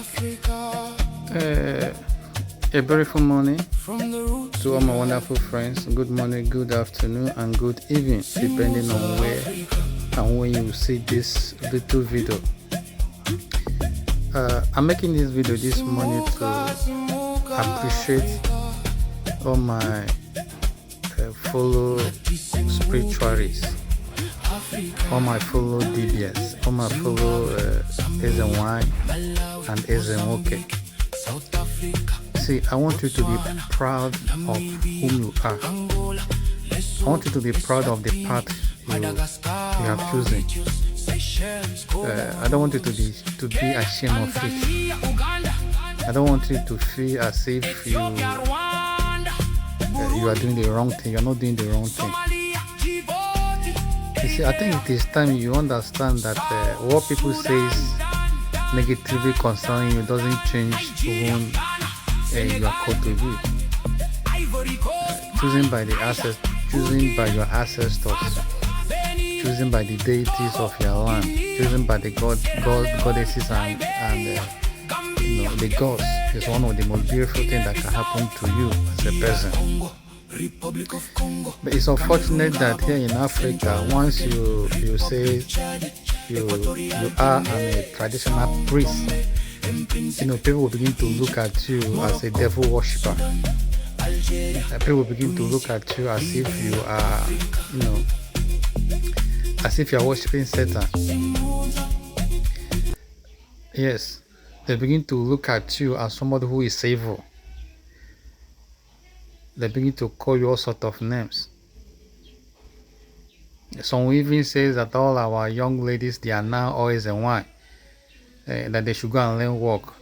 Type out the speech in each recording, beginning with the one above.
Uh, a beautiful morning to all my wonderful friends. Good morning, good afternoon, and good evening, depending on where and when you see this little video. I'm making this video this morning to appreciate all my fellow spiritualists, all my fellow DBS, all my fellow SNY and SNOK. See, I want you to be proud of whom you are. I want you to be proud of the path you have chosen. I don't want you to be ashamed of it. I don't want you to feel as if you are doing the wrong thing. You're not doing the wrong thing. You see, I think it is time you understand that what people say negatively concerning you doesn't change who you are called to be. Choosing by your ancestors, choosing by the deities of your land, choosing by the goddesses and the gods is one of the most beautiful things that can happen to you as a person. But it's unfortunate that here in Africa, once you say you are a traditional priest, people will begin to look at you as a devil worshipper. People will begin to look at you as if you are, as if you are worshiping Satan. Yes, they begin to look at you as somebody who is evil. They begin to call you all sorts of names. Some even says that all our young ladies, they are now always in wine. That they should go and learn work.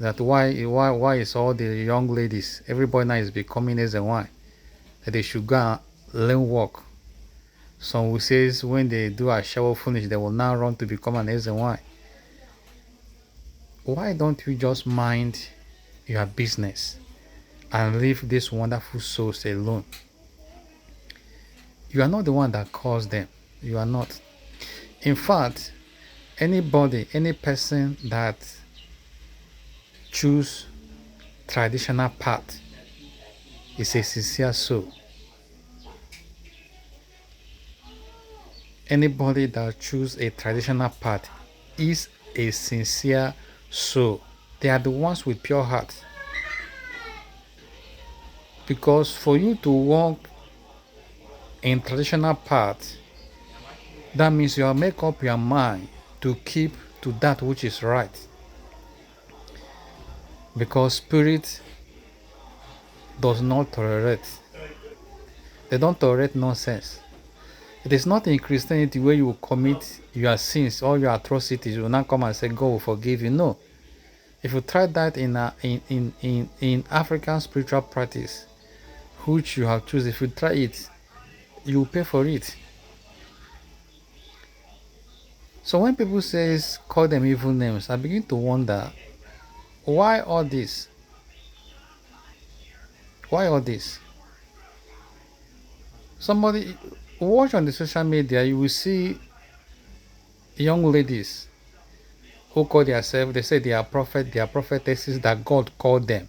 That why is all the young ladies, everybody now is becoming as a wine. That they should go and learn work. Some who says when they do a shower finish, they will now run to become an SNY. Why don't you just mind your business and leave these wonderful souls alone? You are not the one that caused them. You are not. In fact, any person that choose traditional path is a sincere soul. Anybody that choose a traditional path is a sincere soul. They are the ones with pure heart. Because for you to walk in traditional path, that means you make up your mind to keep to that which is right. Because spirit does not tolerate. They don't tolerate nonsense. It is not in Christianity where you will commit your sins, all your atrocities, you will not come and say God will forgive you. No. If you try that in African spiritual practice, which you have chosen, if you try it, you will pay for it. So when people call them evil names, I begin to wonder, why all this? Why all this? Somebody watch on the social media, you will see young ladies who call themselves, they say they are prophetesses that God called them.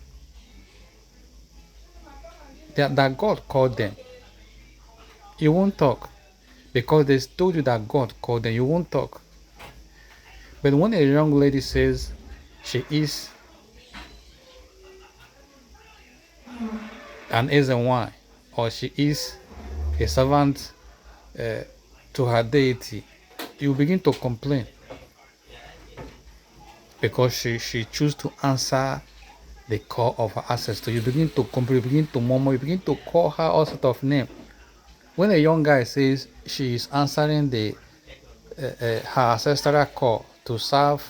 That God called them. You won't talk because they told you that God called them. You won't talk. But when a young lady says she is an SNY or she is a servant to her deity, you begin to complain because she chooses to answer the call of her ancestor. You begin to complain, you begin to murmur, you begin to call her all sorts of names. When a young guy says she is answering her ancestral call to serve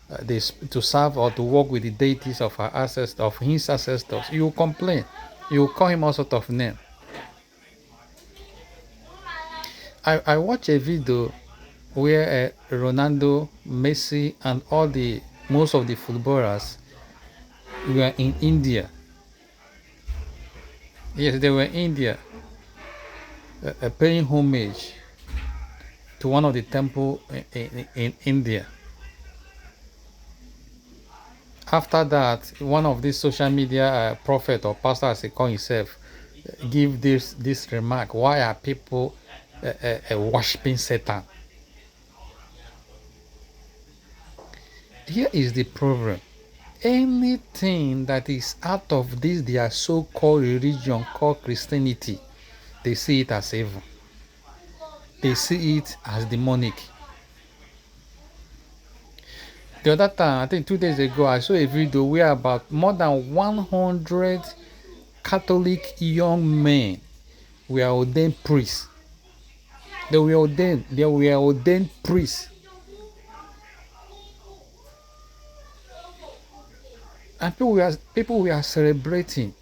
or to work with the deities of her ancestors, of his ancestors, you will complain. You will call him all sorts of names. I watched a video where Ronaldo, Messi, and most of the footballers were in India. Yes, they were in India, paying homage to one of the temples in India. After that, one of these social media prophet or pastor, as he call himself, give this remark: why are people worshiping Satan? Here is the problem. Anything that is out of this their so-called religion called Christianity, they see it as evil. They see it as demonic. The other time, I think 2 days ago, I saw a video where about more than 100 Catholic young men were ordained priests. They were ordained priests. And people were celebrating.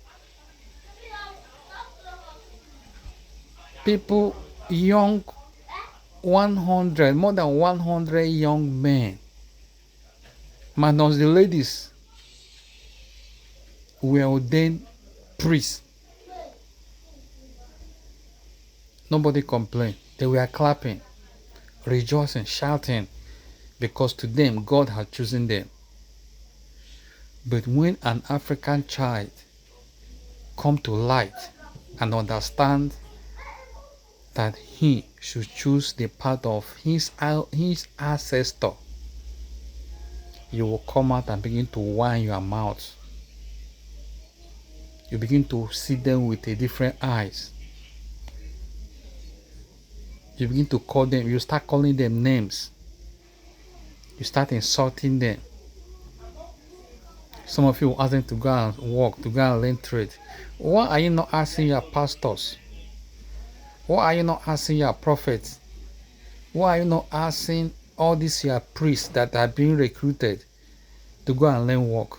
People, young, more than 100 young men, minus the ladies, were ordained priests. Nobody complained. They were clapping, rejoicing, shouting, because to them, God had chosen them. But when an African child come to light and understand that he should choose the path of his ancestor, you will come out and begin to whine your mouth. You begin to see them with a different eyes. You begin to call them, you start calling them names. You start insulting them. Some of you ask them to go and work, to go and learn trade. Why are you not asking your pastors? Why are you not asking your prophets? Why are you not asking all these your priests that are being recruited to go and learn work?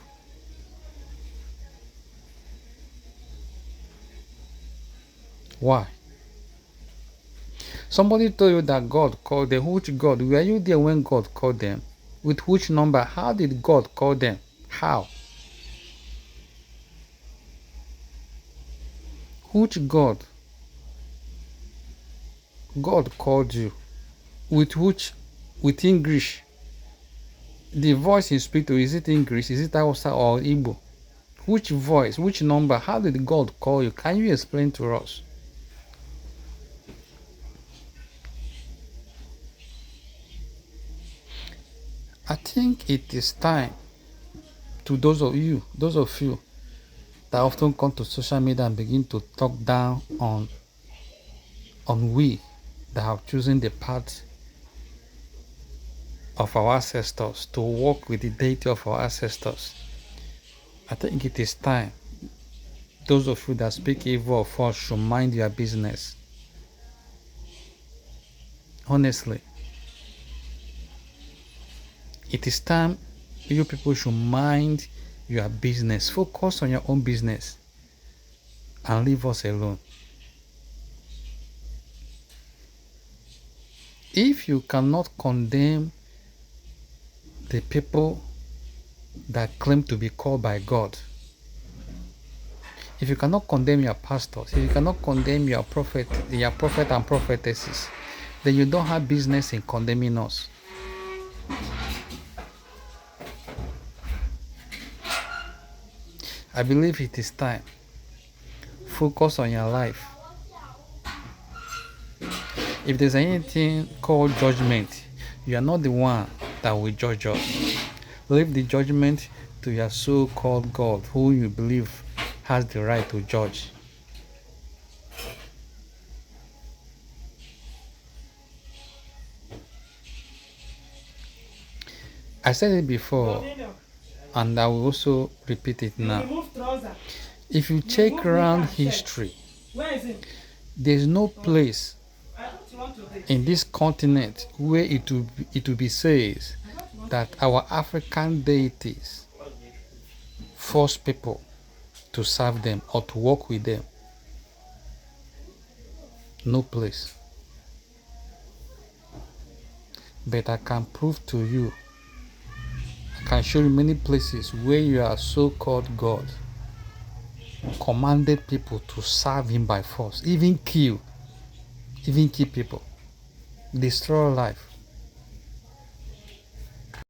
Why? Somebody told you that God called them. Which God? Were you there when God called them? With which number? How did God call them? How? Which God? God called you. With English? The voice you speak to, is it English? Is it Hausa or Igbo? Which voice? Which number? How did God call you? Can you explain to us? I think it is time to those of you that often come to social media and begin to talk down on we that have chosen the path of our ancestors, to walk with the deity of our ancestors. I think it is time those of you that speak evil of us should mind your business. Honestly, it is time you people should mind your business. Focus on your own business and leave us alone. If you cannot condemn the people that claim to be called by God, if you cannot condemn your pastors, if you cannot condemn your prophet and prophetesses, then you don't have business in condemning us. I believe it is time. Focus on your life. If there's anything called judgment, you are not the one that will judge us. Leave the judgment to your so-called God, who you believe has the right to judge. I said it before, and I will also repeat it now. If you check around history, there's no place in this continent where it will be said that our African deities force people to serve them or to work with them. No place. But I can prove to you, I can show you many places where your so-called God commanded people to serve him by force, even kill people, destroy life.